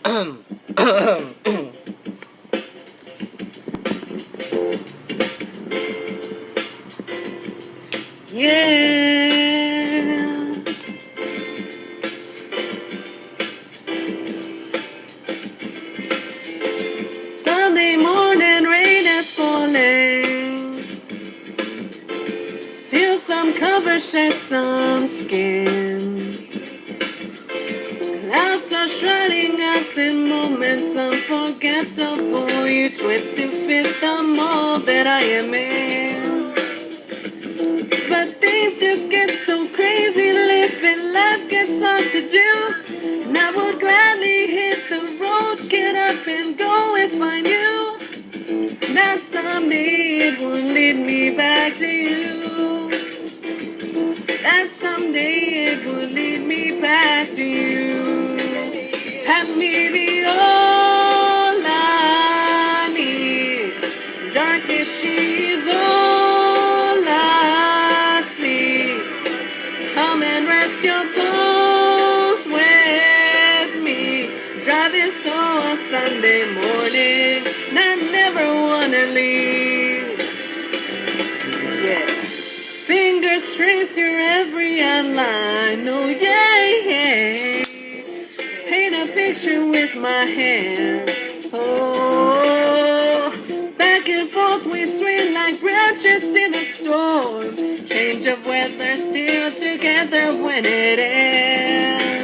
Yeah. Sunday morning rain is falling. Still some covers share some skin. Clouds are shrouding us in moments unforgettable. You twist to fit the mold that I am in. But things just get so crazy, living life gets hard to do. And I would gladly hit the road, get up and go if I knew that someday it would lead me back to you. That someday it would lead me back to you. And maybe all I need, darkness, she's all I see. Come and rest your bones with me. Driving slow on Sunday morning, and I never wanna leave. Yeah. Fingers trace your every outline. Oh yeah. Paint a picture with my hands. Oh, back and forth we swing like branches in a storm. Change of weather, still together when it ends.